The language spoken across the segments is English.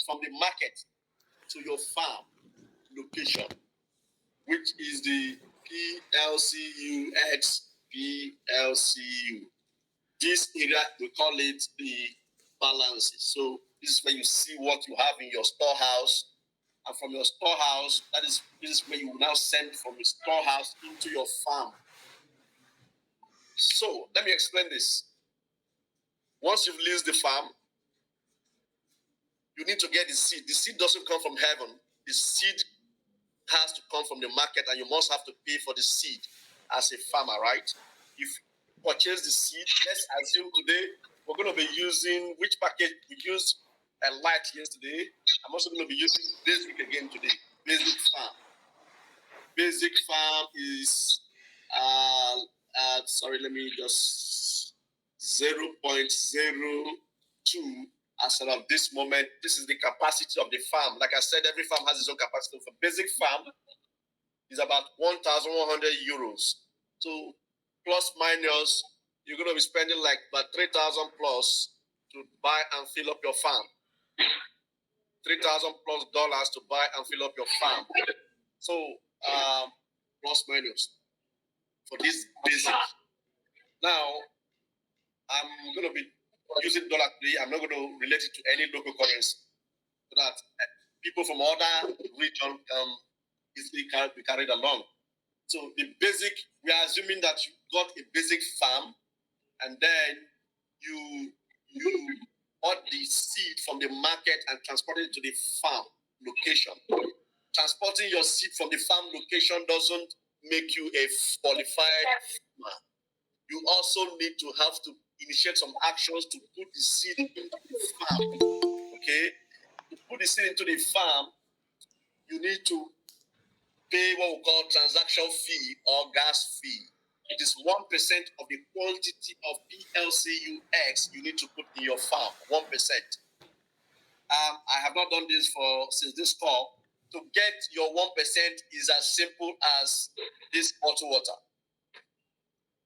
from the market to your farm location, which is the PLCUX PLCU. This area, we call it the balances. So this is where you see what you have in your storehouse. And from your storehouse, this is where you will now send from the storehouse into your farm. So let me explain this. Once you've leased the farm, you need to get the seed. The seed doesn't come from heaven. The seed has to come from the market, and you must have to pay for the seed as a farmer, right? If you purchase the seed, let's assume today we're going to be using which package we used a light yesterday. I'm also going to be using basic again today. Basic farm. Basic farm is sorry, let me just 0.02 as of this moment. This is the capacity of the farm. Like I said, every farm has its own capacity. For basic farm is about 1,100 euros. So plus minus, you're going to be spending like about 3,000 plus to buy and fill up your farm. 3,000 plus dollars to buy and fill up your farm. So plus minus for this basic. Now I'm going to be using dollar today. I'm not going to relate it to any local currency so that people from other regions easily can be carried along. So the basic, we are assuming that you got a basic farm, and then you bought the seed from the market and transported it to the farm location. Transporting your seed from the farm location doesn't make you a qualified farmer. You also need to have to initiate some actions to put the seed into the farm. Okay? To put the seed into the farm, you need to pay what we call transaction fee or gas fee. It is 1% of the quantity of PLCUX you need to put in your farm. 1%. I have not done this since this call. To get your 1% is as simple as this bottled water.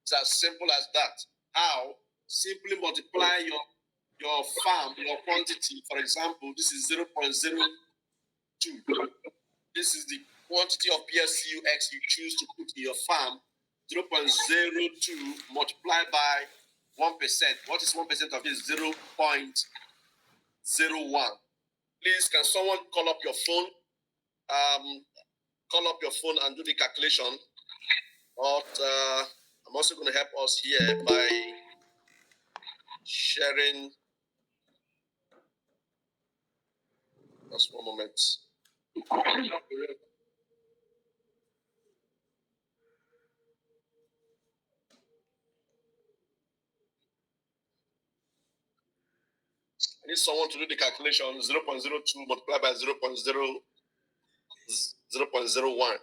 It's as simple as that. How? Simply multiply your farm, your quantity. For example, this is 0.02. This is the quantity of PLCUX you choose to put in your farm. 0.02 multiplied by 1%. What is 1% of this? 0.01. Please, can someone call up your phone? Call up your phone and do the calculation. But I'm also going to help us here by sharing. Just one moment. I need someone to do the calculation. 0.02 multiplied by 0.01.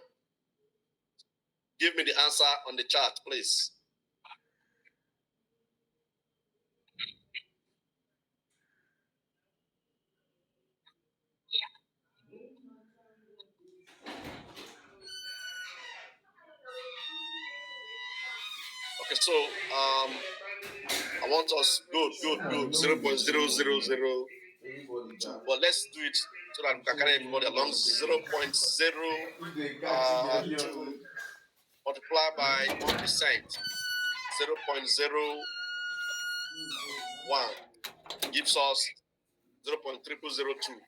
Give me the answer on the chart, please. Okay, so I want us good 0.0002. But let's do it so that we can carry everybody along. 0.02 multiplied by 1%. 0.01 gives us 0.0002.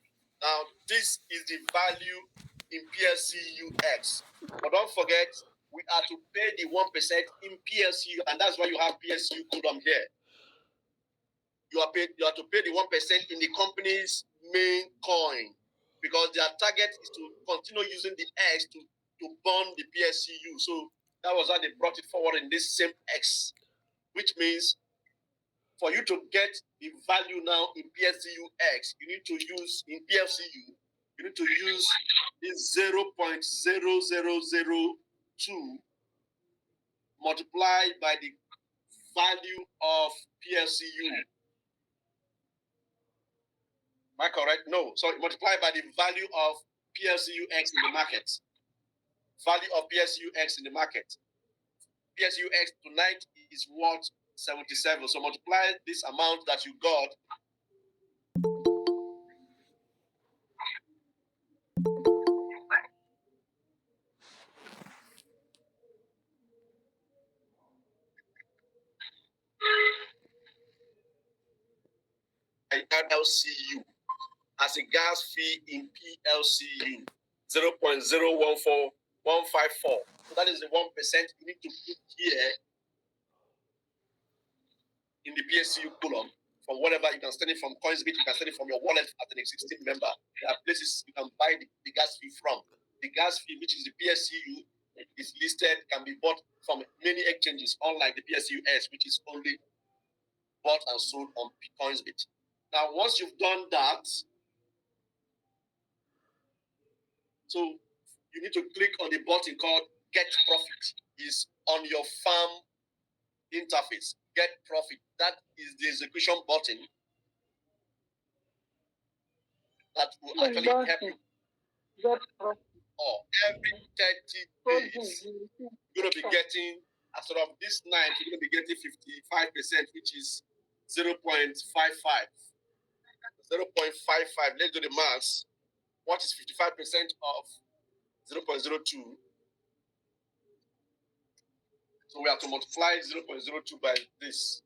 Now, this is the value in PLCUX. But don't forget, we are to pay the 1% in PLCU, and that's why you have PLCU column here. You are to pay the 1% in the company's main coin, because their target is to continue using the X to bond the PLCU. So that was how they brought it forward in this same X, which means for you to get the value now in PLCUX, you need to use in PLCU, you need to use this 0.0002 multiplied by the value of PLCU. Am I correct? No. Sorry, multiplied by the value of PLCUX in the market. Value of PLCUX in the market. PLCUX tonight is worth 77. So multiply this amount that you got PLCU as a gas fee in PLCU, 0.014154. So that is the 1% you need to put here in the PLCU column from whatever. You can send it from Coinsbit, you can send it from your wallet as an existing member. There are places you can buy the gas fee from. The gas fee, which is the PSCU, is listed, can be bought from many exchanges, unlike the PSCUS, which is only bought and sold on Coinsbit. Now, once you've done that, so you need to click on the button called Get Profit. Is on your farm interface. Get Profit. That is the execution button that will actually help you. Get Profit. Or every 30 days, you're going to be getting, as of this night, you're going to be getting 55%, which is 0.55. 0.55. Let's do the maths. What is 55% of 0.02? So we have to multiply 0.02 by this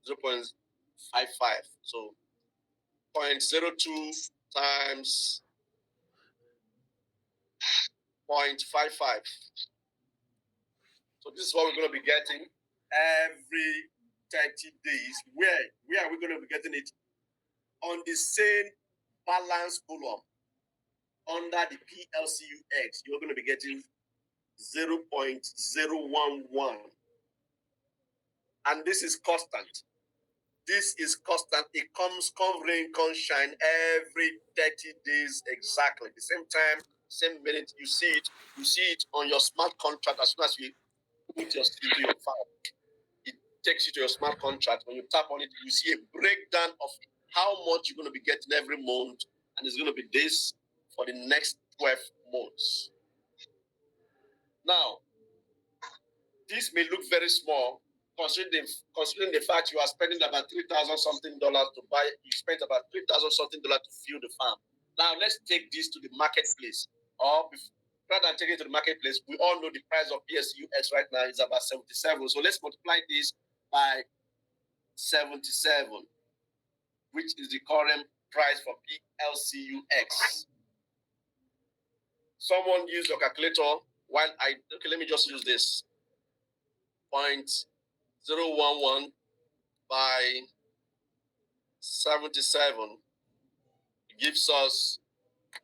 0.55. So 0.02 times 0.55. So this is what we're going to be getting every 30 days. Where are we going to be getting it? On the same balance column under the PLCUX, you're going to be getting 0.011. And this is constant. This is constant. It comes, come rain, come shine every 30 days exactly. The same time, same minute, you see it on your smart contract as soon as you put your into your file. It takes you to your smart contract. When you tap on it, you see a breakdown of how much you're going to be getting every month, and it's going to be this for the next 12 months. Now, this may look very small, considering the fact you are spending about $3,000 something to buy. You spent about $3,000 something to fuel the farm. Now, let's take this to the marketplace. Or rather than taking it to the marketplace, we all know the price of PSUX right now is about 77. So let's multiply this by 77, which is the current price for PLCUX. Someone use your calculator while let me just use this. 0.011 by 77 gives us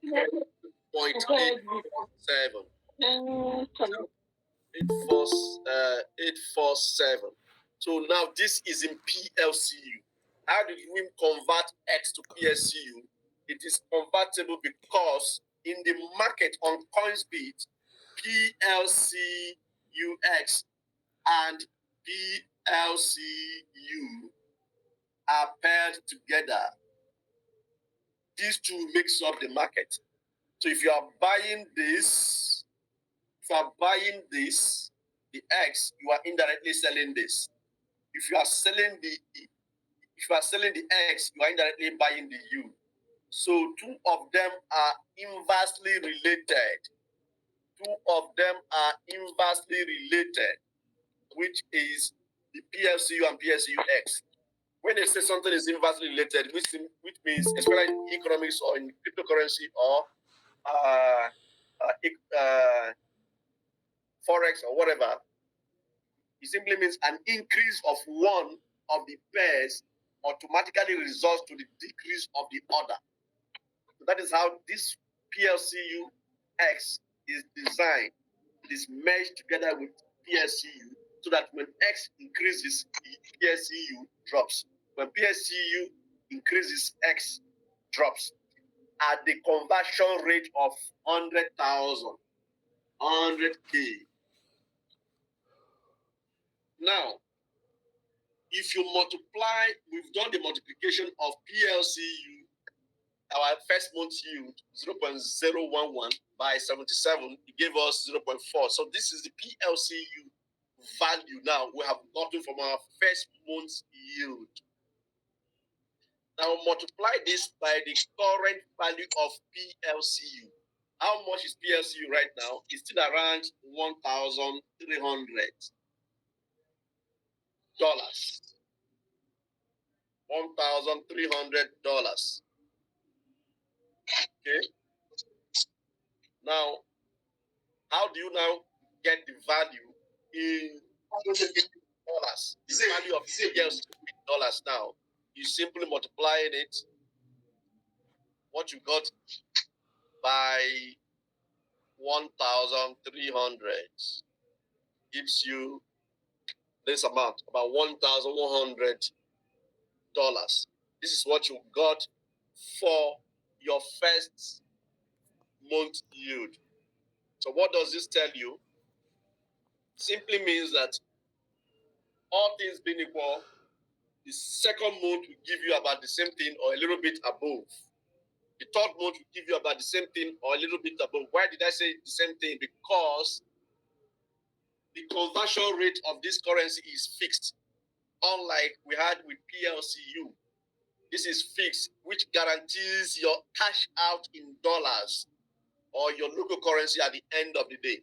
0.847. 847. So now this is in PLCU. How did we convert X to PLCU? It is convertible because in the market on Coinsbit, PLCUX and PLCU are paired together. These two makes up the market. So if you are buying this, the X, you are indirectly selling this. If you are selling the X, you are indirectly buying the U. So two of them are inversely related. Which is the PLCU and PLCUX. When they say something is inversely related, which means, especially in economics or in cryptocurrency or Forex or whatever, it simply means an increase of one of the pairs automatically results to the decrease of the other. So that is how this PLCUX is designed. It is meshed together with PLCU so that when X increases, PLCU drops. When PLCU increases, X drops at the conversion rate of 100,000, 100K. Now, if you multiply, we've done the multiplication of PLCU, our first month yield, 0.011 by 77, it gave us 0.4. So this is the PLCU value now we have gotten from our first month's yield. Now multiply this by the current value of PLCU. How much is PLCU right now? It's still around $1,300. $1,300. Okay. Now, how do you now get the value in dollars? The value of PLC in dollars now, you simply multiplying it, what you got, by 1,300 gives you this amount, about $1,100. This is what you got for your first month yield. So what does this tell you? Simply means that all things being equal, the second month will give you about the same thing or a little bit above. The third month will give you about the same thing or a little bit above. Why did I say the same thing? Because the conversion rate of this currency is fixed, unlike we had with PLCU. This is fixed, which guarantees your cash out in dollars or your local currency at the end of the day.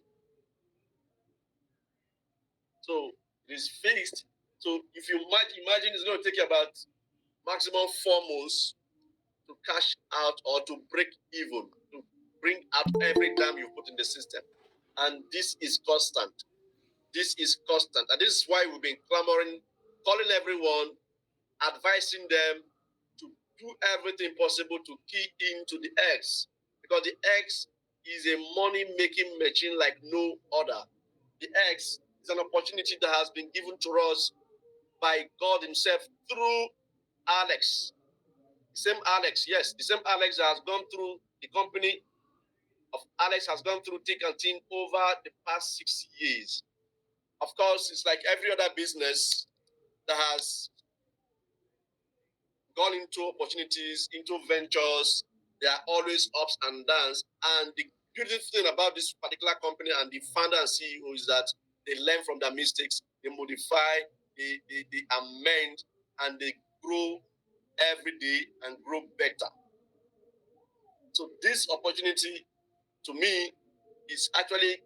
So it is fixed. So if you might imagine, it's going to take you about maximum 4 months to cash out or to break even, to bring out every dime you put in the system. And this is constant. This is constant. And this is why we've been clamoring, calling everyone, advising them to do everything possible to key into the X. Because the X is a money-making machine like no other. The X is an opportunity that has been given to us by God himself through Alex. The same Alex, yes, the same Alex that has gone through the company of Alex has gone through thick and thin over the past 6 years. Of course, it's like every other business that has gone into opportunities, into ventures. There are always ups and downs. And the beautiful thing about this particular company and the founder and CEO is that they learn from their mistakes, they modify, they amend, and they grow every day and grow better. So this opportunity, to me, is actually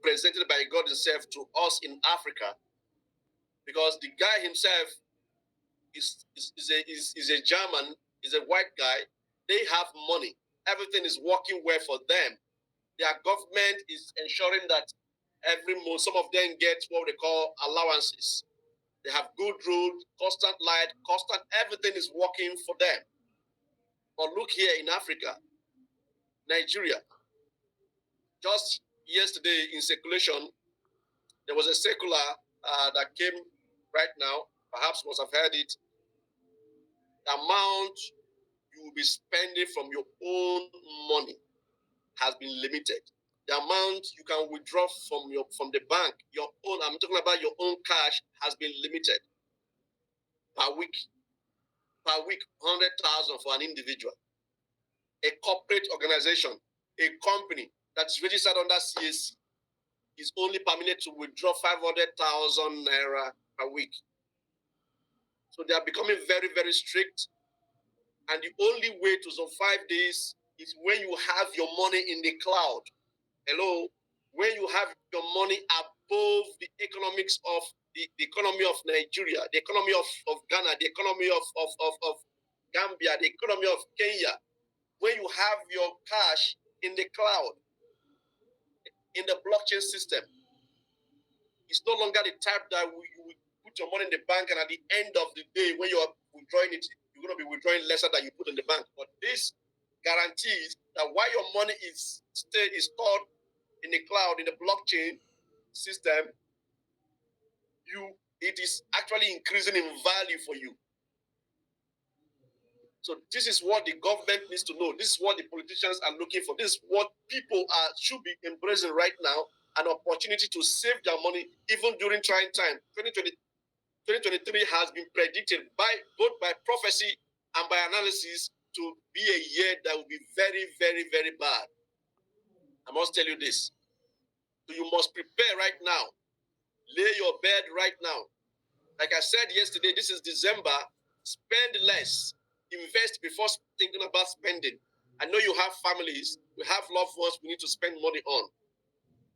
presented by God himself to us in Africa, because the guy himself is a German, is a white guy. They have money. Everything is working well for them. Their government is ensuring that every month, some of them get what they call allowances. They have good road, constant light, constant, everything is working for them. But look here in Africa, Nigeria, just yesterday in circulation, there was a circular that came right now, perhaps you must have heard it. The amount you will be spending from your own money has been limited. The amount you can withdraw from the bank, your own, I'm talking about your own cash, has been limited per week. Per week, 100,000 for an individual. A corporate organization, a company that's registered under CAC is only permitted to withdraw 500,000 naira per week. So they are becoming very, very strict. And the only way to survive this is when you have your money in the cloud. Hello? When you have your money above the economics of the economy of Nigeria, the economy of Ghana, the economy of Gambia, the economy of Kenya, when you have your cash in the cloud, in the blockchain system, it's no longer the type that you put your money in the bank and at the end of the day, when you're withdrawing it, you're going to be withdrawing lesser than you put in the bank. But this guarantees that while your money is stored in the cloud, in the blockchain system, it is actually increasing in value for you. So this is what the government needs to know. This is what the politicians are looking for. This is what people should be embracing right now, an opportunity to save their money even during trying time. 2023 has been predicted both by prophecy and by analysis to be a year that will be very, very, very bad. I must tell you this. So you must prepare right now. Lay your bed right now. Like I said yesterday, this is December. Spend less. Invest before thinking about spending. I know you have families, we have loved ones we need to spend money on.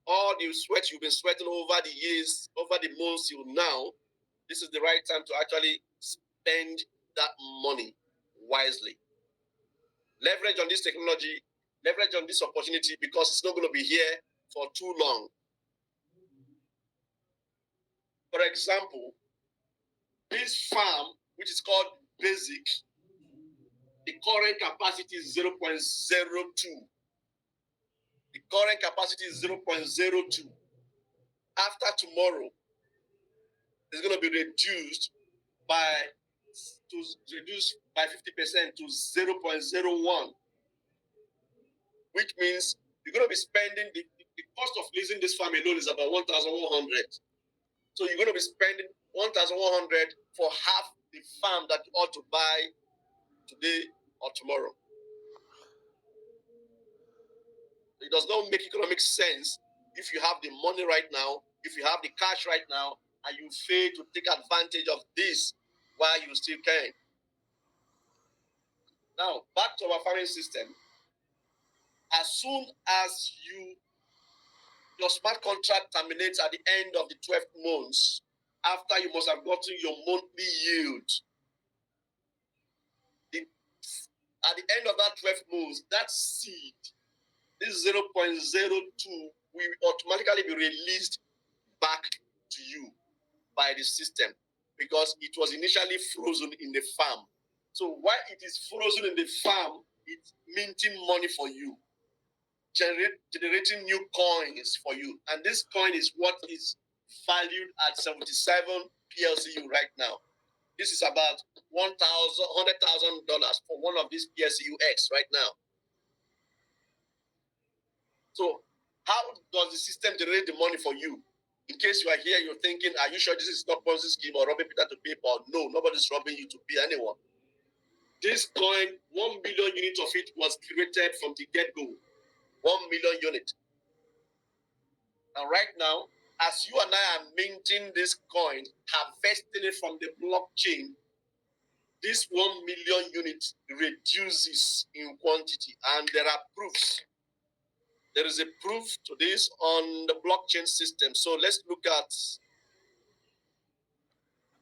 All the sweat you've been sweating over the years, over the months till now, this is the right time to actually spend that money wisely. Leverage on this technology, leverage on this opportunity, because it's not going to be here for too long. For example, this farm, which is called Basic, the current capacity is 0.02. The current capacity is 0.02. After tomorrow, it's going to be reduced by 50% to 0.01, which means you're going to be spending the cost of leasing this farm alone is about 1,100. So you're going to be spending 1,100 for half the farm that you ought to buy today or tomorrow. It does not make economic sense if you have the money right now, if you have the cash right now, and you fail to take advantage of this while you still can. Now, back to our farming system. As soon as your smart contract terminates at the end of the 12th month, after you must have gotten your monthly yield, at the end of that 12th month, that seed, this 0.02, will automatically be released back to you by the system, because it was initially frozen in the farm. So while it is frozen in the farm, it's minting money for you, generating new coins for you. And this coin is what is valued at 77 PLCU right now. This is about $100,000 for one of these PLCUX right now. So how does the system generate the money for you? In case you are here, you're thinking, are you sure this is not Ponzi scheme or robbing Peter to pay Paul? No, nobody's robbing you to pay anyone. This coin, 1 million units of it was created from the get-go. 1 million units. And right now, as you and I are minting this coin, harvesting it from the blockchain, this 1 million units reduces in quantity. And there are proofs. There is a proof to this on the blockchain system. So let's look at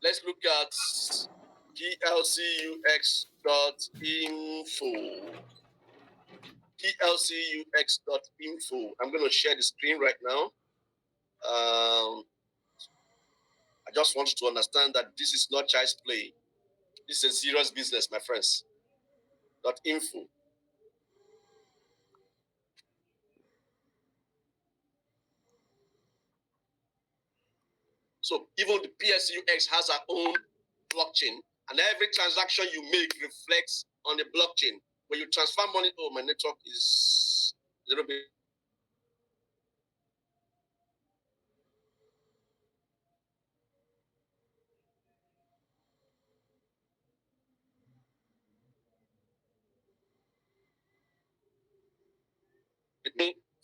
PLCUX.info. PLCUX.info. I'm going to share the screen right now. I just want you to understand that this is not child's play. This is a serious business, my friends. .info. So even the PLCUX has our own blockchain, and every transaction you make reflects on the blockchain. When you transfer money, oh, my network is a little bit.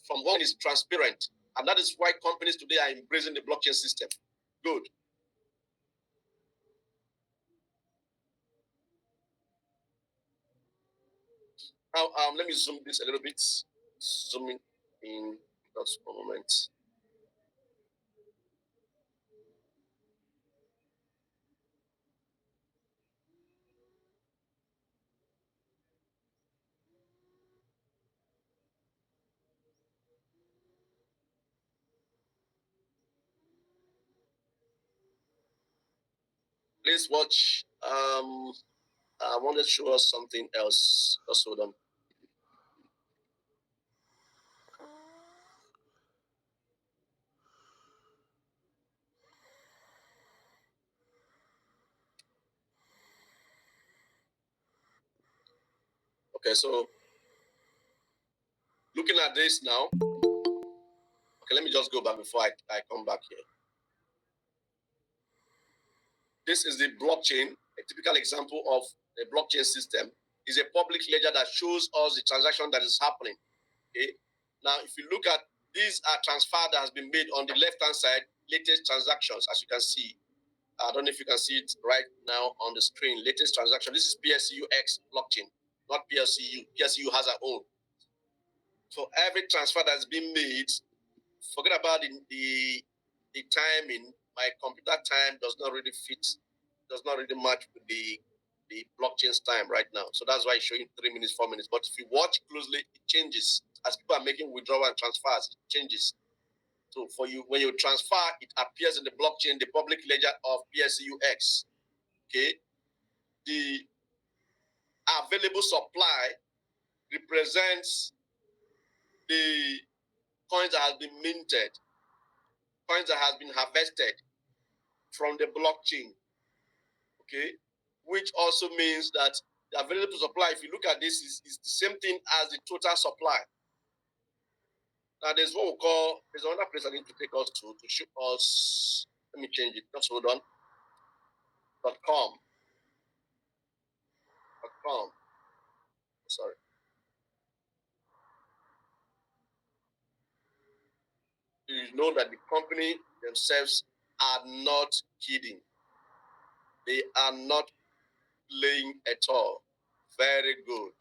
From one is transparent, and that is why companies today are embracing the blockchain system. Good. Now, let me zoom this a little bit. Zooming in just a moment. Please watch. I want to show us something else. Just hold on. Okay, so looking at this now. Okay, let me just go back before I come back here. This is the blockchain. A typical example of a blockchain system is a public ledger that shows us the transaction that is happening. Okay. Now, if you look at these are transfer that has been made on the left-hand side, latest transactions, as you can see. I don't know if you can see it right now on the screen. Latest transaction. This is PLCUX blockchain, not PLCU. PLCU has our own. So every transfer that's been made, forget about the timing. My computer time does not really fit, does not really match with the the blockchain's time right now. So that's why it's showing 3 minutes, 4 minutes. But if you watch closely, it changes. As people are making withdrawal and transfers, it changes. So for you, when you transfer, it appears in the blockchain, the public ledger of PLCUX. Okay. The available supply represents the coins that has been minted, coins that has been harvested from the blockchain. Okay. Which also means that the available supply, if you look at this, is the same thing as the total supply. Now, there's what we call, there's another place I need to take us to show us. Let me change it. Just hold on. .com. .com. Sorry. You know that the company themselves are not kidding. They are not playing at all. Very good.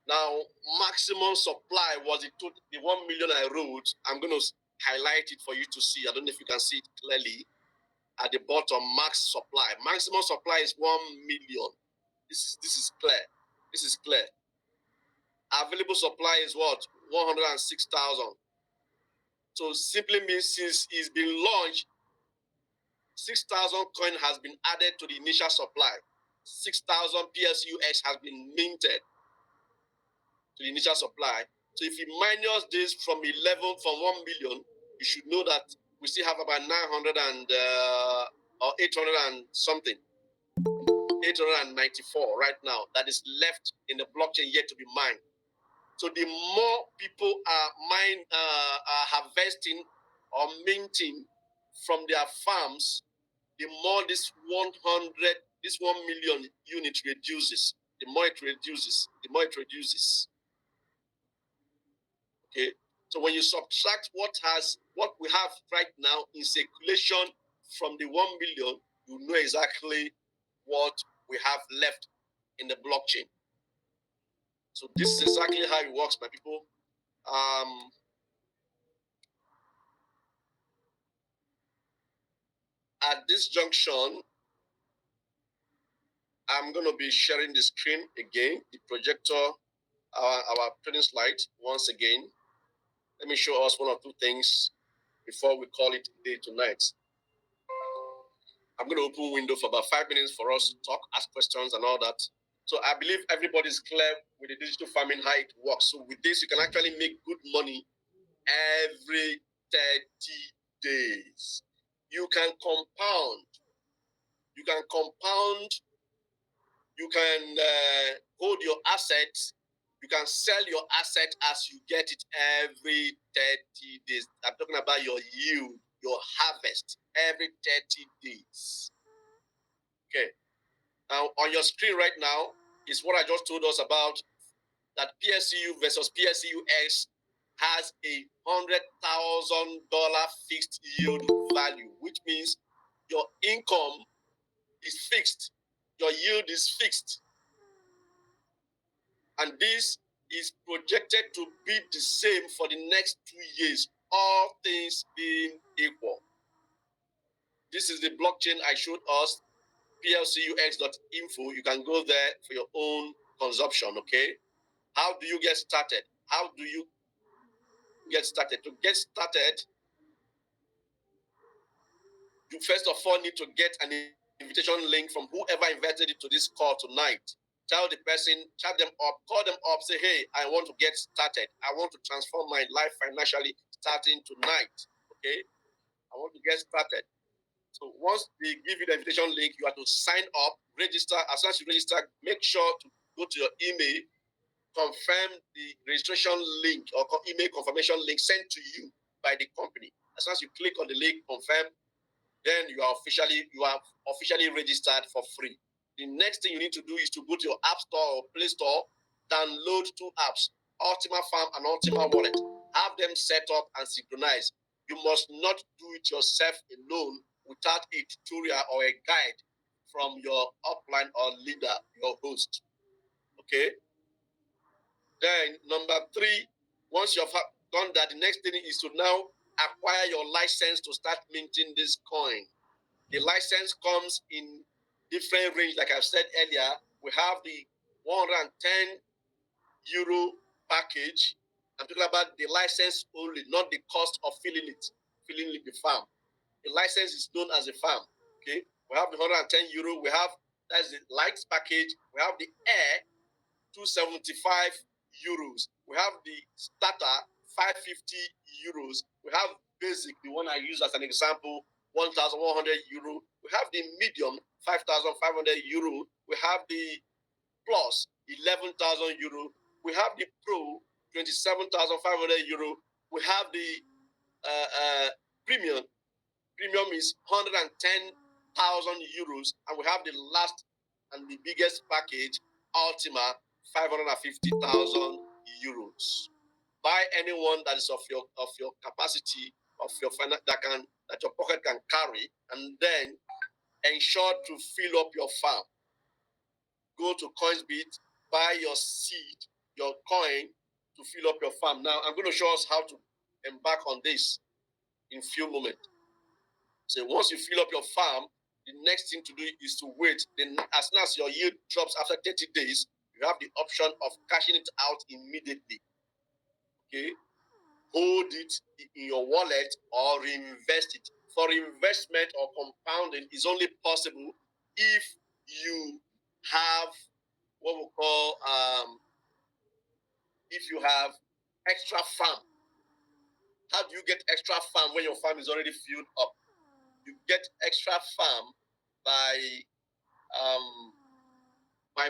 Now, maximum supply was the 1 million I wrote. I'm going to highlight it for you to see. I don't know if you can see it clearly. At the bottom, max supply. Maximum supply is 1 million. This is clear. This is clear. Available supply is what? 106,000. So simply means since it's been launched, 6,000 coin has been added to the initial supply. 6,000 PLCUX has been minted to the initial supply. So if you minus this from 1 million, you should know that we still have about 900 and or 800 and something, 894 right now that is left in the blockchain yet to be mined. So the more people are harvesting or minting from their farms, the more this 1 million unit reduces. The more it reduces, the more it reduces. Okay. So when you subtract what we have right now in circulation from the 1 million, you know exactly what we have left in the blockchain. So this is exactly how it works, my people. At this junction, I'm going to be sharing the screen again, the projector, our training slide once again. Let me show us one or two things before we call it a day tonight. I'm going to open window for about 5 minutes for us to talk, ask questions and all that. So I believe everybody's clear with the digital farming, how it works. So with this, you can actually make good money every 30 days. You can compound. You can compound. You can hold your assets. You can sell your asset as you get it every 30 days. I'm talking about your yield, your harvest every 30 days. Okay. Now, on your screen right now is what I just told us about, that PSCU versus PSCUX has a $100,000 fixed yield value, which means your income is fixed, your yield is fixed. And this is projected to be the same for the next 2 years, all things being equal. This is the blockchain I showed us, PLCUX.info. You can go there for your own consumption, okay? How do you get started? How do you get started? To get started, you first of all need to get an invitation link from whoever invited you to this call tonight. Tell the person, chat them up, call them up, say, hey, I want to get started. I want to transform my life financially starting tonight, okay? I want to get started. So once they give you the invitation link, you have to sign up, register. As soon as you register, make sure to go to your email, confirm the registration link or email confirmation link sent to you by the company. As soon as you click on the link, confirm, then you are officially registered for free. The next thing you need to do is to go to your App Store or Play Store, download 2 apps, Ultima Farm and Ultima Wallet. Have them set up and synchronize. You must not do it yourself alone without a tutorial or a guide from your upline or leader, your host. Okay? Then number 3, once you have done that, the next thing is to now acquire your license to start minting this coin. The license comes in different range. Like I've said earlier, we have the 110 euro package. I'm talking about the license only, not the cost of filling the farm. The license is known as a farm. Okay, we have the 110 euro. We have, that's the light package. We have the air, 275 euros. We have the starter, 550 euros. We have basic, the one I use as an example, 1,100 euro. We have the medium, 5,500 euro. We have the plus, 11,000 euro. We have the pro, 27,500 euro. We have the premium. Premium is 110,000 euros. And we have the last and the biggest package, Ultima, 550,000 euros. Buy anyone that is of your capacity, of your that your pocket can carry, and then ensure to fill up your farm. Go to CoinsBit, buy your seed, your coin to fill up your farm. Now, I'm going to show us how to embark on this in a few moments. So once you fill up your farm, the next thing to do is to wait. Then as soon as your yield drops after 30 days, you have the option of cashing it out immediately. Okay? Hold it in your wallet or reinvest it. For investment or compounding is only possible if you have what we call if you have extra farm. How do you get extra farm when your farm is already filled up? You get extra farm by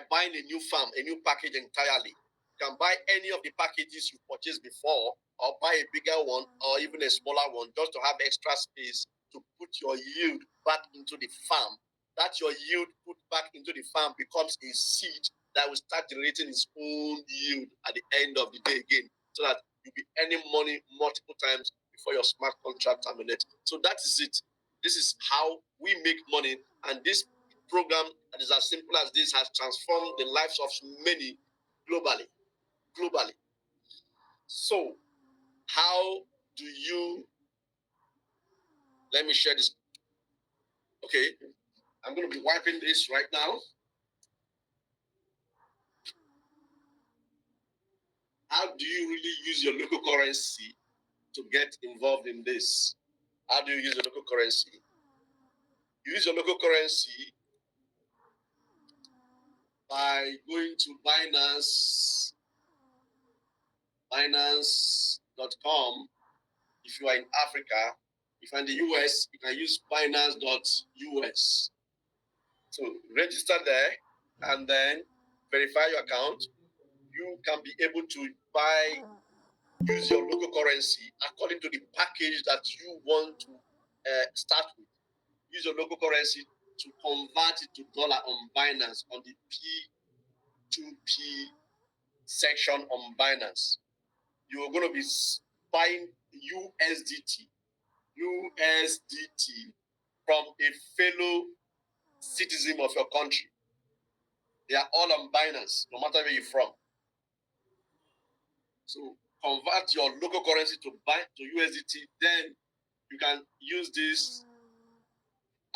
buying a new farm, a new package entirely. You can buy any of the packages you purchased before, or buy a bigger one or even a smaller one, just to have extra space to put your yield back into the farm. That your yield put back into the farm becomes a seed that will start generating its own yield at the end of the day again, so that you'll be earning money multiple times before your smart contract terminates. So that is it. This is how we make money, and this program that is as simple as this has transformed the lives of many globally. So how do you, let me share this. Okay, I'm going to be wiping this right now. How do you really use your local currency to get involved in this? How do you use your local currency? You use your local currency by going to Binance.com. If you are in Africa, if you're in the US, you can use Binance.us. So register there and then verify your account. You can be able to use your local currency according to the package that you want to start with. Use your local currency to convert it to dollar on Binance, on the P2P section on Binance. You're going to be buying USDT from a fellow citizen of your country. They are all on Binance, no matter where you're from. So convert your local currency to USDT, then you can use this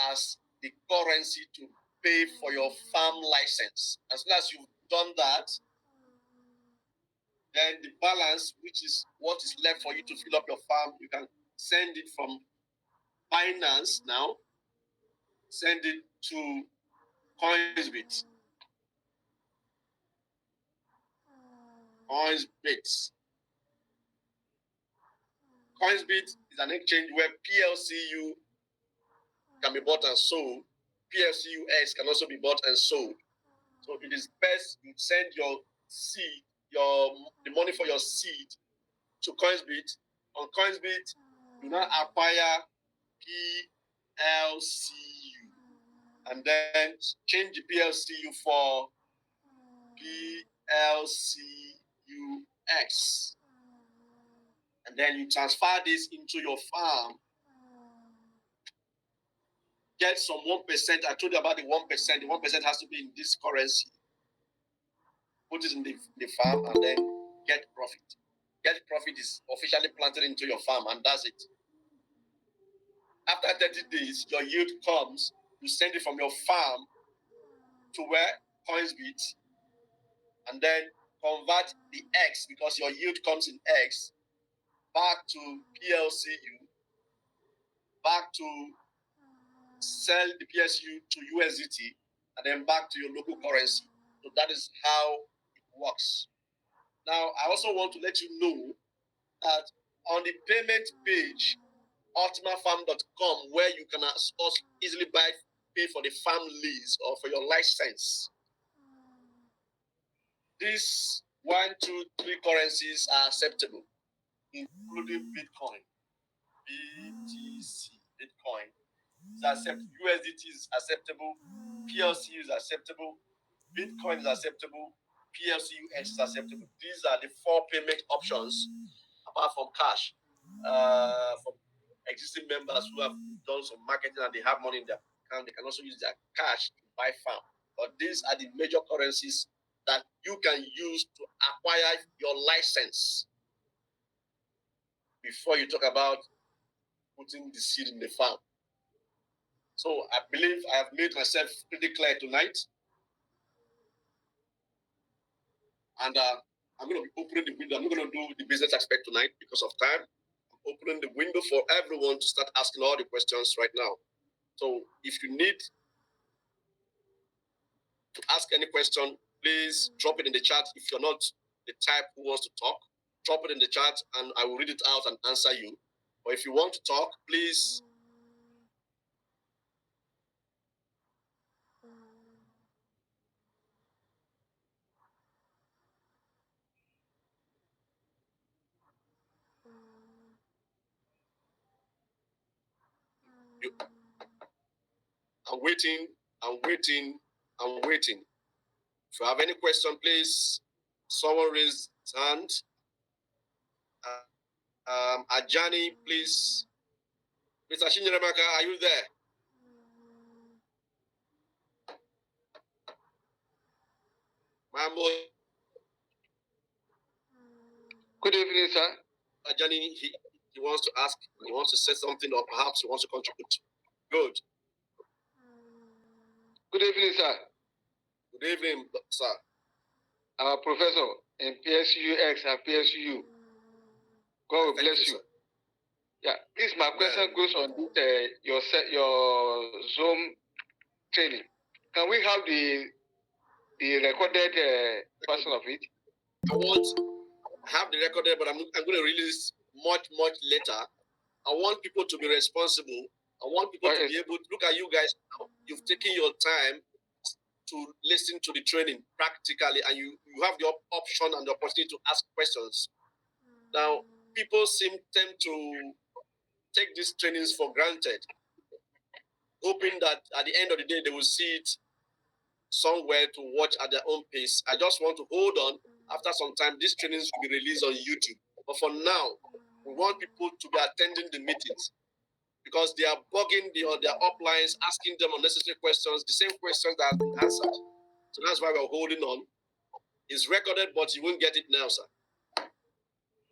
as the currency to pay for your farm license. As soon as you've done that, then the balance, which is what is left for you to fill up your farm, you can send it from Binance now, send it to CoinsBit. CoinsBit is an exchange where PLCU can be bought and sold. PLCUX can also be bought and sold. So it is best you send your seed, the money for your seed to CoinsBit. On CoinsBit, you now acquire PLCU and then change the PLCU for PLCUX. And then you transfer this into your farm. Get some 1%. I told you about the 1%. The 1% has to be in this currency. Put it in the farm and then get profit. Get profit is officially planted into your farm, and that's it. After 30 days, your yield comes. You send it from your farm to where coins bit, and then convert the X, because your yield comes in X, back to PLCU, back to sell the PSU to USDT, and then back to your local currency. So that is how it works. Now, I also want to let you know that on the payment page, ultimafarm.com, where you can also easily pay for the farm lease or for your license, these 1, 2, 3 currencies are acceptable, including Bitcoin, BTC, Bitcoin is acceptable, USDT is acceptable, PLC is acceptable, Bitcoin is acceptable, PLCUX is acceptable. These are the 4 payment options apart from cash. For existing members who have done some marketing and they have money in their account, they can also use their cash to buy farm. But these are the major currencies that you can use to acquire your license before you talk about putting the seed in the farm. So I believe I have made myself pretty clear tonight. And I'm going to be opening the window. I'm not going to do the business aspect tonight because of time. I'm opening the window for everyone to start asking all the questions right now. So if you need to ask any question, please drop it in the chat. If you're not the type who wants to talk, drop it in the chat and I will read it out and answer you. Or if you want to talk, please I'm waiting. If you have any question, please, someone raise his hand. Ajani, please. Mr. Shinjeremaka, are you there? Mambo. Good evening, sir. Ajani, he wants to ask, he wants to say something, or perhaps he wants to contribute. Good. Good evening, sir. Good evening, sir. Our professor in PSUX and PSU. God will bless you. Yeah, this my question goes on your Zoom training. Can we have the recorded version of it? I won't have the recorded, but I'm going to release much later. I want people to be responsible. I want people to be able to look at you guys now. You've taken your time to listen to the training practically, and you have the option and the opportunity to ask questions. Now, people tend to take these trainings for granted, hoping that at the end of the day, they will see it somewhere to watch at their own pace. I just want to hold on. After some time, these trainings will be released on YouTube. But for now, we want people to be attending the meetings because they are bugging their uplines, asking them unnecessary questions, the same questions that have been answered. So that's why we're holding on. It's recorded, but you won't get it now, sir.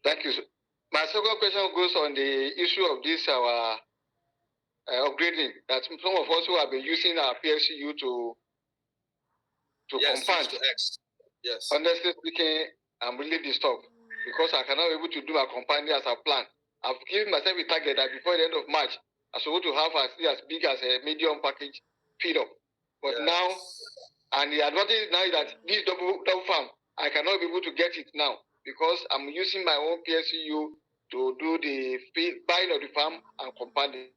Thank you, sir. My second question goes on the issue of this our upgrading that some of us who have been using our PLCU to compound. To X. Yes. Honestly speaking, I'm really disturbed because I cannot be able to do my compounding as I plan. I've given myself a target that before the end of March, I supposed to have as big as a medium package feed up. But now, and the advantage now is that this double farm, I cannot be able to get it now because I'm using my own PLCU to do the buying of the farm and compounding.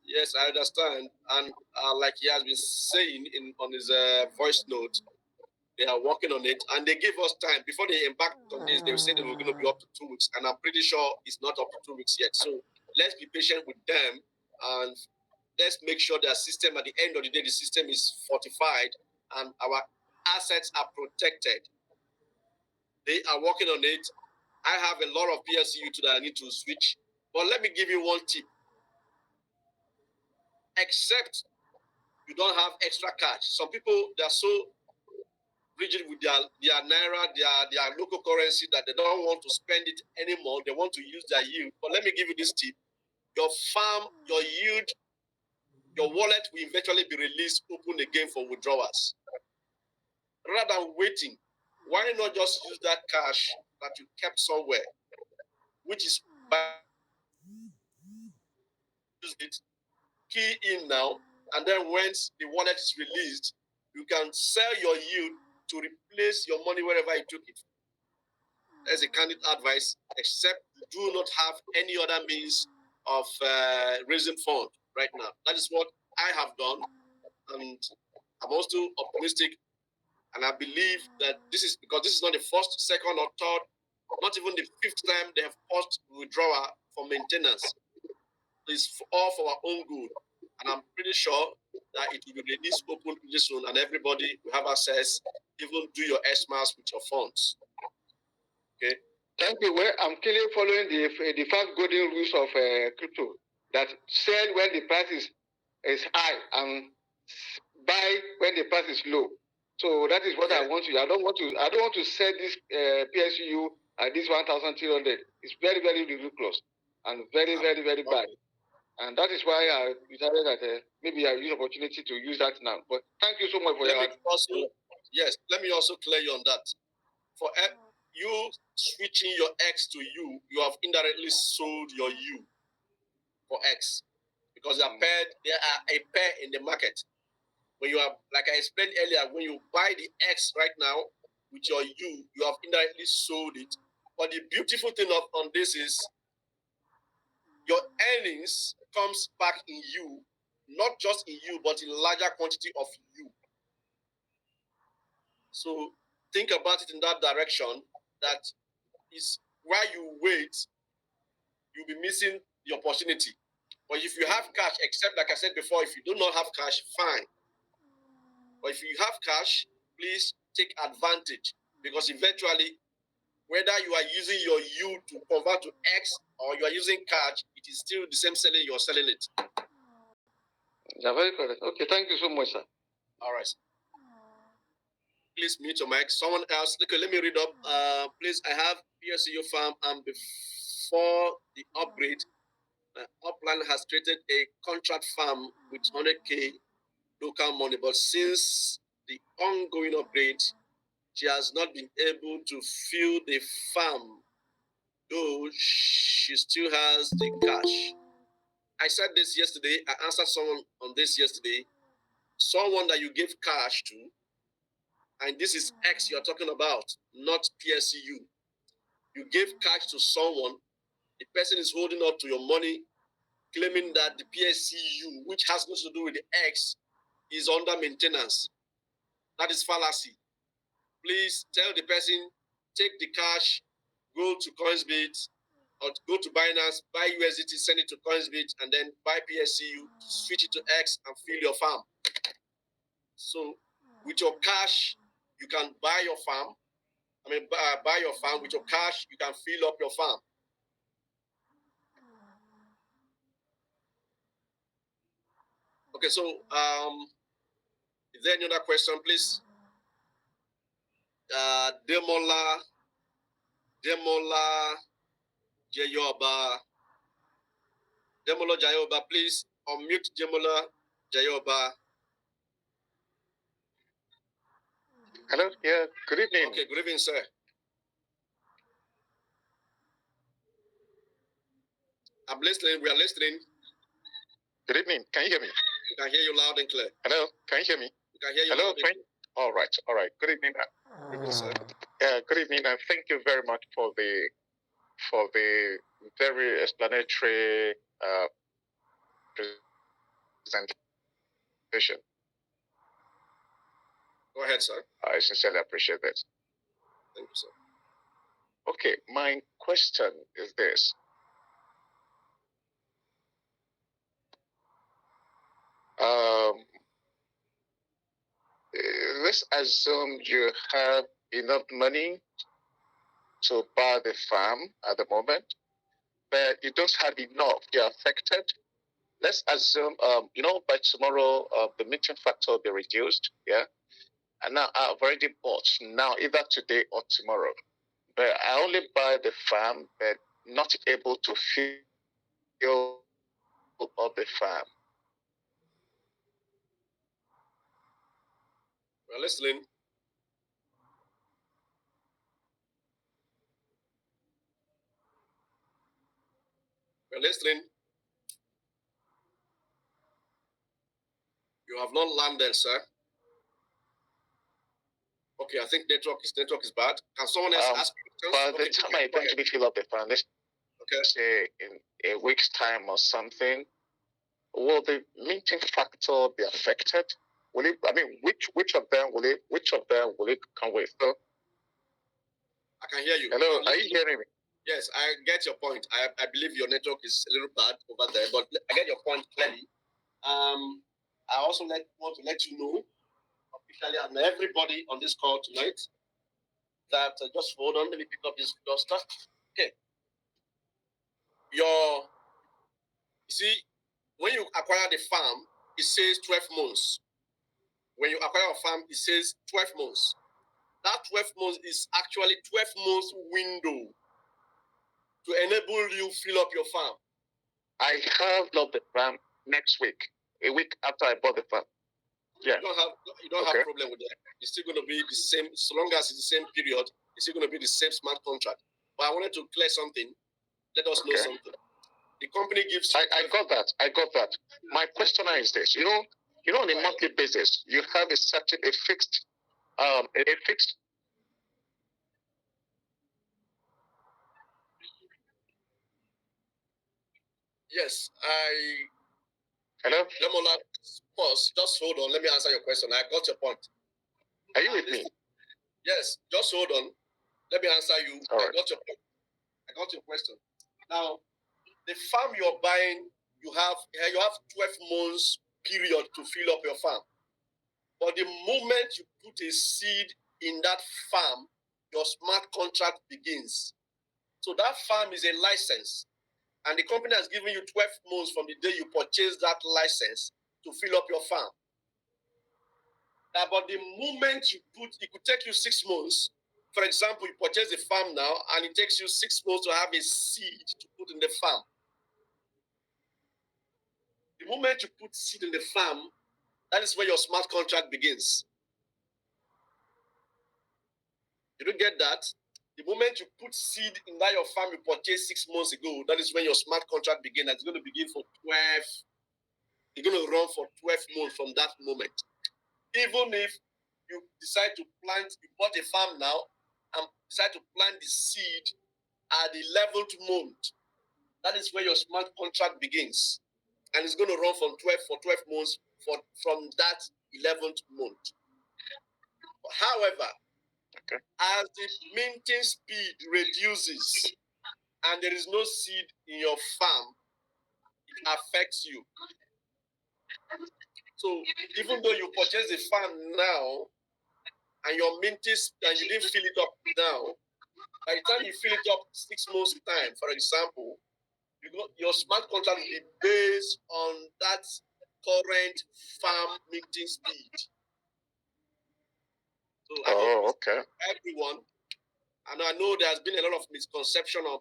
Yes, I understand. And like he has been saying on his voice note, they are working on it, and they give us time. Before they embark on this, they said they were going to be up to 2 weeks, and I'm pretty sure it's not up to 2 weeks yet. So let's be patient with them, and let's make sure their system, at the end of the day, the system is fortified, and our assets are protected. They are working on it. I have a lot of PLCU that I need to switch, but let me give you one tip. Except you don't have extra cash. Some people, they are so rigid with their naira, their local currency, that they don't want to spend it anymore. They want to use their yield. But let me give you this tip. Your farm, your yield your wallet will eventually be released open again for withdrawals. Rather than waiting, why not just use that cash that you kept somewhere, which is by use it, key in now, and then once the wallet is released, you can sell your yield to replace your money wherever you took it. That's a candid advice, except you do not have any other means of raising funds right now. That is what I have done, and I'm also optimistic, and I believe that this is because this is not the first, second, or third, not even the fifth time they have paused withdrawal for maintenance. It's all for our own good, and I'm pretty sure that it will be released open pretty soon, and everybody will have access, even do your SMAS with your funds. Okay. Thank you. Well, I'm clearly following the fast golden rules of crypto that sell when the price is high and buy when the price is low. So that is what I want to. I don't want to sell this PSU at this 1,300. It's very, very ridiculous and very, very, very bad. And that is why I decided that maybe I use opportunity to use that now. But thank you so much for your. Yes, let me also clear you on that. For you switching your X to U, you have indirectly sold your U for X because they are paired. They are a pair in the market. When you have, like I explained earlier, when you buy the X right now with your U, you have indirectly sold it. But the beautiful thing on this is your earnings comes back in U, not just in U, but in larger quantity of U. So think about it in that direction. That is why you wait, you'll be missing the opportunity. But if you have cash, except like I said before, if you do not have cash, fine. But if you have cash, please take advantage, because eventually, whether you are using your U to convert to X or you are using cash, it is still the same selling, you're selling it. Yeah, very correct. Okay, thank you so much, sir. All right. Please mute your mic. Someone else. Okay, let me read up. Please, I have PSU farm, and before the upgrade, Upland has created a contract farm with 100K local money, but since the ongoing upgrade, she has not been able to fill the farm, though she still has the cash. I said this yesterday. I answered someone on this yesterday. Someone that you gave cash to, and this is X you're talking about, not PSU. You gave cash to someone, the person is holding up to your money, claiming that the PSU, which has nothing to do with the X, is under maintenance. That is fallacy. Please tell the person, take the cash, go to Coinsbit, or go to Binance, buy USDT, send it to Coinsbit, and then buy PSU, switch it to X, and fill your farm. So with your cash, you can buy your farm. Buy your farm. With your cash, you can fill up your farm. Okay, so is there any other question, please? Demola Jayoba. Demola Jayoba, please unmute Demola Jayoba. Hello, yeah, good evening. Okay, good evening, sir. I'm listening. We are listening. Good evening. Can you hear me? We can hear you loud and clear. Hello, can you hear me? We can hear you. Hello, friend. All right, all right. Good evening. Good evening, sir. Good evening, and thank you very much for the very explanatory presentation. Go ahead, sir. I sincerely appreciate that. Thank you, sir. Okay, my question is this. Let's assume you have enough money to buy the farm at the moment, but you don't have enough. You're affected. Let's assume, by tomorrow, the meeting factor will be reduced. Yeah. And now I've already bought now, either today or tomorrow. But I only buy the farm, but not able to fill up the farm. We're listening. We're listening. You have not landed, sir. Okay, I think network is bad. Can someone else ask questions? By the time I eventually fill up the fund, let's say in a week's time or something, will the minting factor be affected? Will it? I mean, which of them will it come with? So, I can hear you. Hello, are you hearing me? Yes, I get your point. I believe your network is a little bad over there, but I get your point clearly. I also want to let you know officially and everybody on this call tonight that just hold on. Let me pick up this cluster. Okay. You see, when you acquire the farm, it says 12 months. When you acquire a farm, it says 12 months. That 12 months is actually 12 months window to enable you fill up your farm. I have loved the farm next week, a week after I bought the farm. Yeah. You don't have problem with that. It's still going to be the same, so long as it's the same period, it's still going to be the same smart contract. But I wanted to clear something. Let us know something. The company gives you... I got that. My question is this. You know, on a monthly basis, you have a fixed. Yes, Hello? Demola, pause. Just hold on. Let me answer your question. I got your point. Are you with me? Yes, just hold on. Let me answer you. All right. I got your point. I got your question. Now, the farm you're buying, you have 12 months period to fill up your farm. But the moment you put a seed in that farm, your smart contract begins. So that farm is a license. And the company has given you 12 months from the day you purchase that license to fill up your farm. Now, but the moment you it could take you 6 months. For example, you purchase a farm now, and it takes you 6 months to have a seed to put in the farm. The moment you put seed in the farm, that is where your smart contract begins. You don't get that? The moment you put seed in that your farm you purchased 6 months ago, that is when your smart contract begins. And it's going to begin for 12. It's going to run for 12 months from that moment. Even if you decide to plant, you bought a farm now and decide to plant the seed at the 11th month, that is where your smart contract begins. And it's going to run from 12 months from that 11th month. However, as the minting speed reduces and there is no seed in your farm, it affects you. So even though you purchase the farm now and your minting and you didn't fill it up now, by the time you fill it up 6 months time, for example, your smart contract will be based on that current farm minting speed. So I hope everyone, and I know there's been a lot of misconception on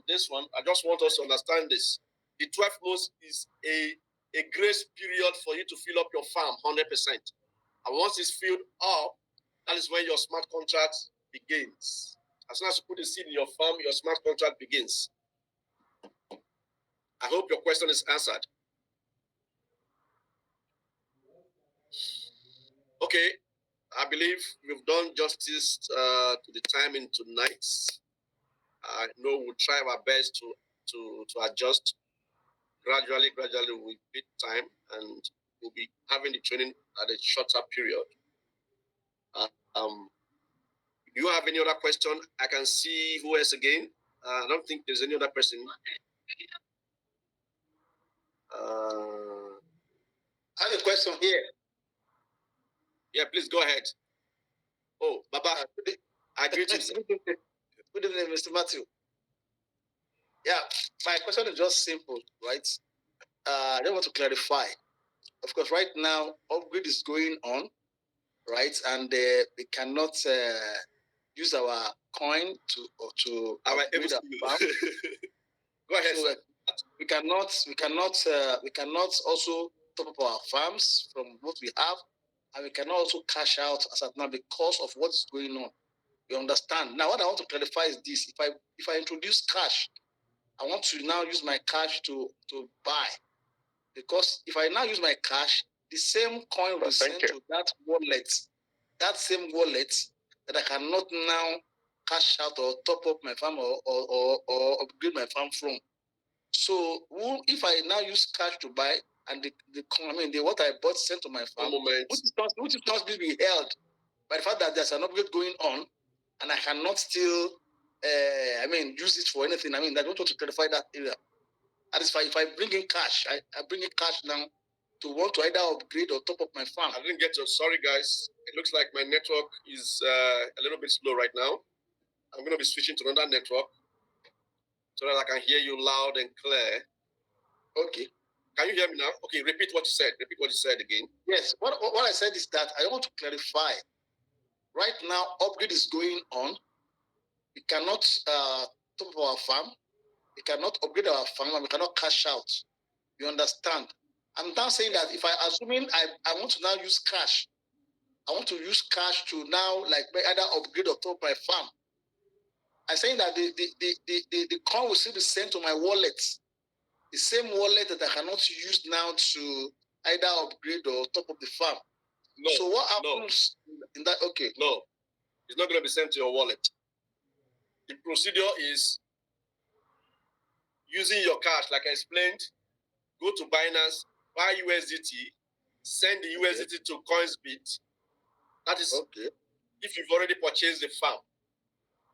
this one. I just want us to understand this. The 12 months is a grace period for you to fill up your farm 100%. And once it's filled up, that is when your smart contract begins. As soon as you put the seed in your farm, your smart contract begins. I hope your question is answered. Okay, I believe we've done justice to the timing tonight. I know we'll try our best to adjust gradually with bit time, and we'll be having the training at a shorter period. Do you have any other question? I can see who else again. I don't think there's any other person. I have a question here. Yeah, please go ahead. Oh, Baba, I greet you. Good evening, Mr. Matthew. Yeah, my question is just simple, right? I just want to clarify. Of course, right now, upgrade is going on, right? And we cannot use our coin to upgrade our farm. Go ahead. So, we cannot also top up our farms from what we have and we cannot also cash out as of now because of what is going on. You understand? Now, what I want to clarify is this: if I introduce cash, I want to now use my cash to buy, because if I now use my cash, the same coin will be sent to that same wallet that I cannot now cash out or top up my farm or upgrade my farm from. So if I now use cash to buy and the what I bought sent to my farm, which is not being held by the fact that there's an upgrade going on, and I cannot still use it for anything. I don't want to clarify that area. And if I bring in cash, I bring in cash now to want to either upgrade or top up my farm. I didn't get you. Sorry, guys. It looks like my network is a little bit slow right now. I'm going to be switching to another network so that I can hear you loud and clear. Okay. Can you hear me now? Okay, repeat what you said. Repeat what you said again. Yes. What I said is that I want to clarify. Right now, upgrade is going on. We cannot top up our farm. We cannot upgrade our farm, and we cannot cash out. You understand? I'm now saying that if assuming I want to now use cash, I want to use cash to now either upgrade or top up my farm. I'm saying that the coin will still be sent to my wallet, the same wallet that I cannot use now to either upgrade or top up the farm. No. So what happens in that? Okay. No, it's not going to be sent to your wallet. The procedure is using your cash, like I explained. Go to Binance, buy USDT, send the USDT to CoinsBit. That is if you've already purchased the farm.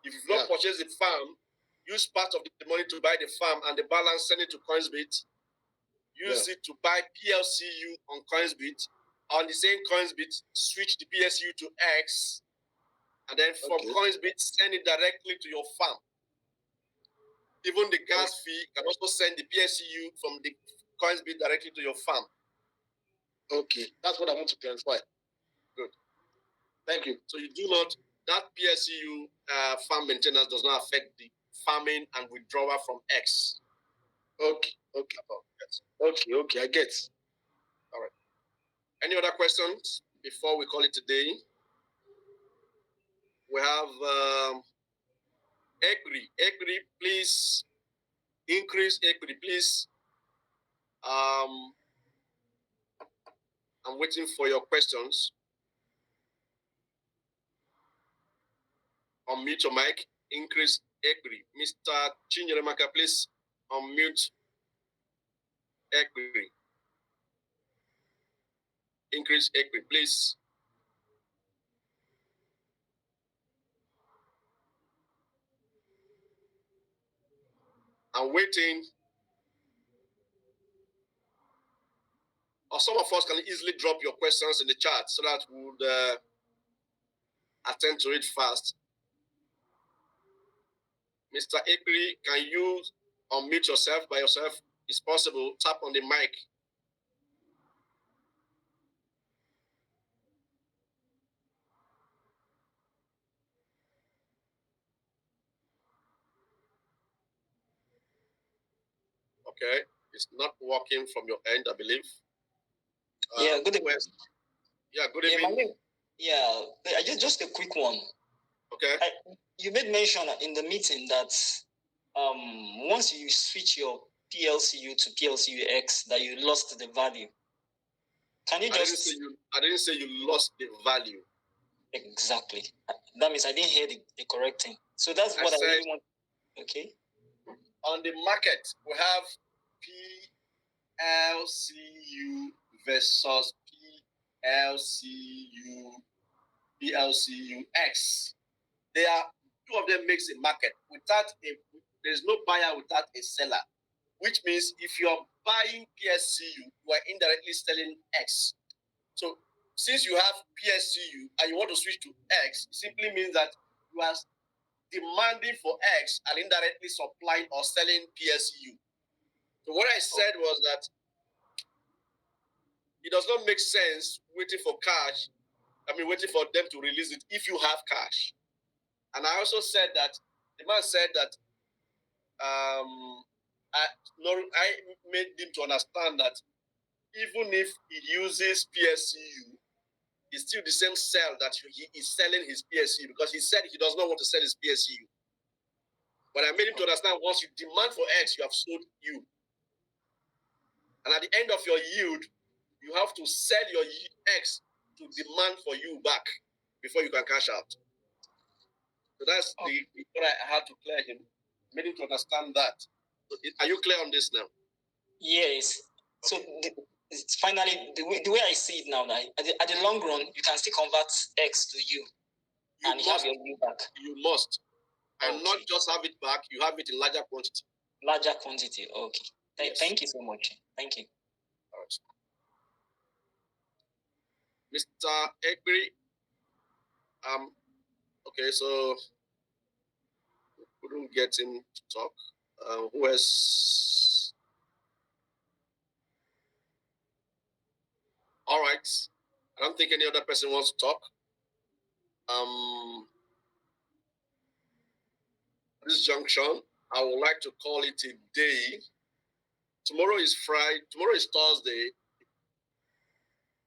If you've not purchased the farm, use part of the money to buy the farm and the balance send it to CoinsBit. Use it to buy PLCU on CoinsBit. On the same CoinsBit, switch the PLCU to X, and then from CoinsBit, send it directly to your farm. Even the gas fee can also send the PLCU from the CoinsBit directly to your farm. Okay, that's what I want to clarify. Good. Thank you. So you do not, that PLCU farm maintenance does not affect the farming and withdrawal from X. Okay. Okay, I get. All right. Any other questions before we call it today? We have Equity, please increase equity, please. I'm waiting for your questions. Unmute your mic. Increase equity. Mr. Chinyeremaka, please unmute equity. Increase equity, please. I'm waiting. Or some of us can easily drop your questions in the chat so that we would attend to it fast. Mr. Equity, can you unmute yourself by yourself? It's possible. Tap on the mic. Okay, it's not working from your end, I believe. Good evening. Good evening. Just a quick one. Okay. You made mention in the meeting that once you switch your PLCU to PLCUX, that you lost the value. Can you just? I didn't say you lost the value. Exactly. That means I didn't hear the correct thing. So that's what I really want. Okay. On the market, we have PLCU versus PLCUX. They are two of them makes a market. There's no buyer without a seller, which means if you are buying PSCU, you are indirectly selling X. So since you have PSCU and you want to switch to X, it simply means that you are demanding for X and indirectly supplying or selling PSCU. So what I said was that it does not make sense waiting for them to release it if you have cash. And I also said that the man said that I made him to understand that even if he uses PSCU It's still the same cell that he is selling his PSU, because he said he does not want to sell his PSU. But I made him to understand, once you demand for X, you have sold U. And at the end of your yield, you have to sell your X to demand for U back before you can cash out. So that's what I had to clear him, made him to understand that. So are you clear on this now? Yes. So finally, the way I see it now, at the long run, you can still convert X to U. You and have your U back. You must. And not just have it back, you have it in larger quantity. Larger quantity, okay. Yes. Thank you so much. Thank you. All right. Mr. Egri, okay, so we couldn't get him to talk. Who else? All right. I don't think any other person wants to talk. This junction, I would like to call it a day. Tomorrow is Friday. Tomorrow is Thursday.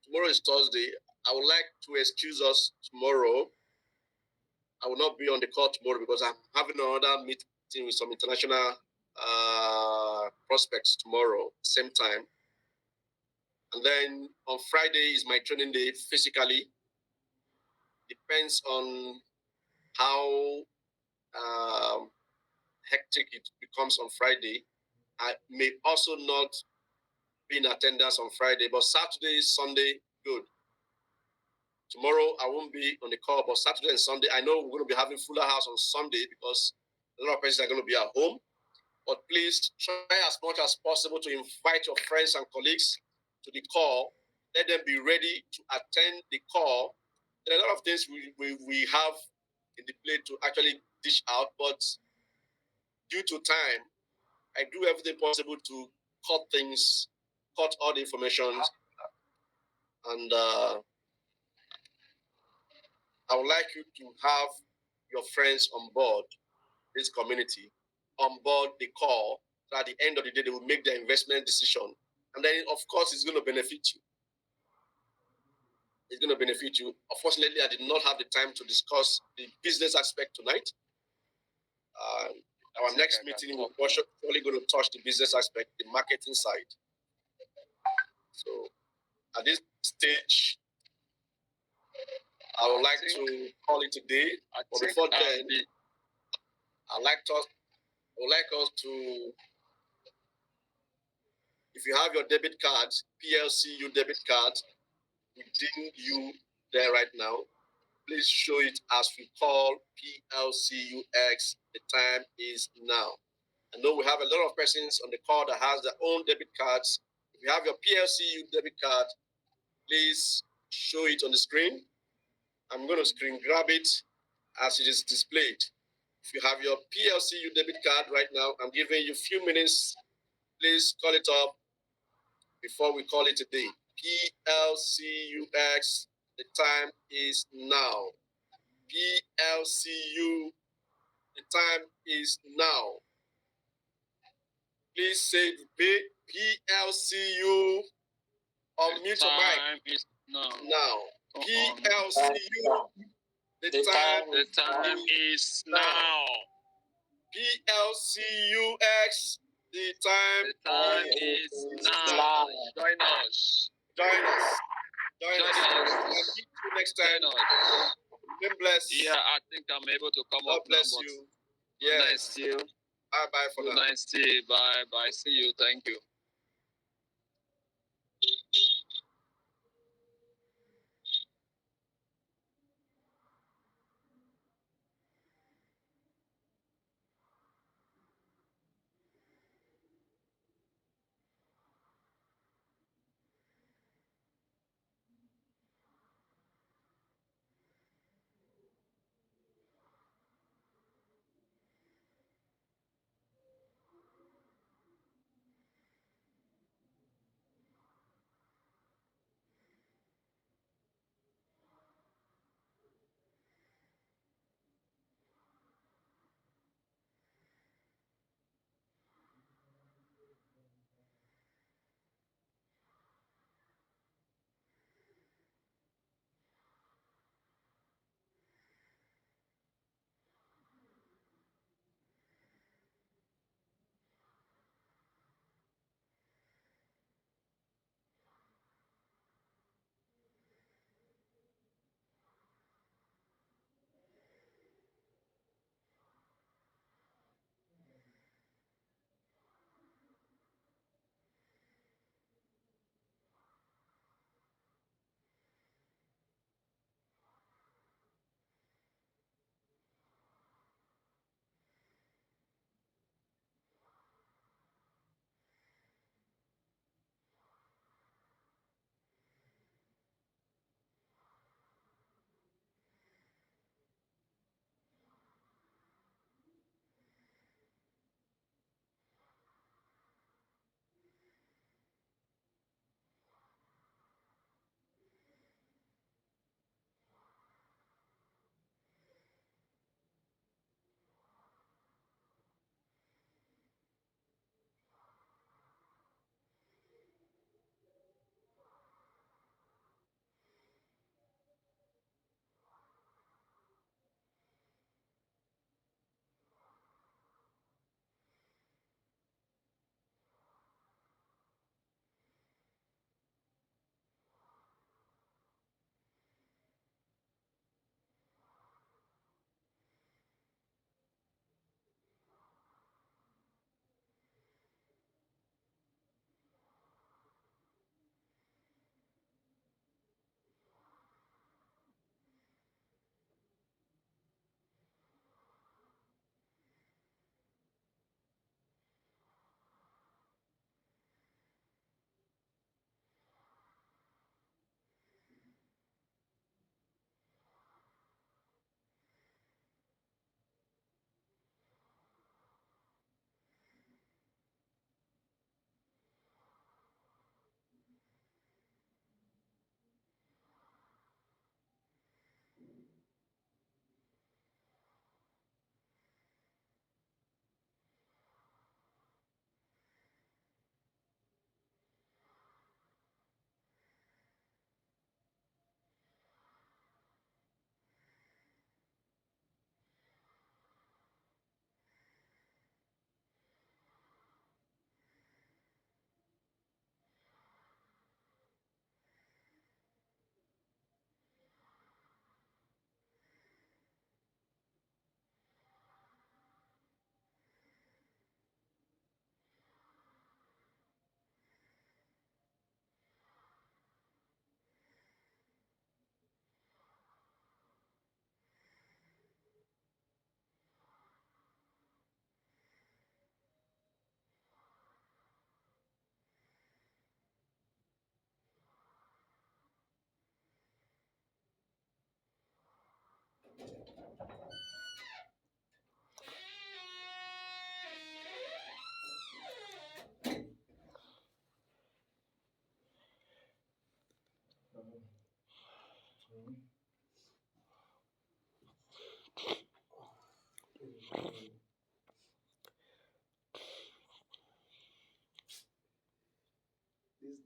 Tomorrow is Thursday. I would like to excuse us tomorrow. I will not be on the call tomorrow because I'm having another meeting with some international prospects tomorrow, same time. And then on Friday is my training day physically. Depends on how hectic it becomes on Friday. I may also not be in attendance on Friday, but Saturday, Sunday, good. Tomorrow I won't be on the call, but Saturday and Sunday, I know we're going to be having fuller house on Sunday because a lot of persons are going to be at home. But please try as much as possible to invite your friends and colleagues to the call. Let them be ready to attend the call. There are a lot of things we have in the plate to actually dish out, but due to time, I do everything possible to cut all the information, and I would like you to have your friends on board this community, on board the call, so at the end of the day, they will make their investment decision. And then, of course, it's going to benefit you. It's going to benefit you. Unfortunately, I did not have the time to discuss the business aspect tonight. Our next meeting, we're surely going to touch the business aspect, the marketing side. So at this stage, I would like to call it a day. But before then, I'd like us to, if you have your debit card, PLCU debit card, within you there right now, please show it as we call PLCUX. The time is now. I know we have a lot of persons on the call that has their own debit cards. If you have your PLCU debit card, please show it on the screen. I'm going to screen grab it as it is displayed. If you have your PLCU debit card right now, I'm giving you a few minutes. Please call it up before we call it a day. PLCUX, the time is now. PLCU, the time is now. Please say PLCU, unmute your mic. Is now. PLCU, the time is now. PLCUX, the time is now. Join us. Join us. I'll meet you next time. God bless. Yeah, I think I'm able to come God up. bless you. Good night, still. Bye for now. Good night, still. Bye. See you. Thank you.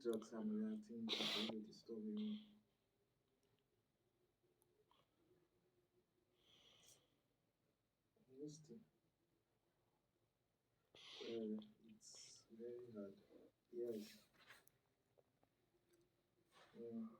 networks I'm reacting to really disturbing me. Honestly, it's very hard. Yes. Yeah.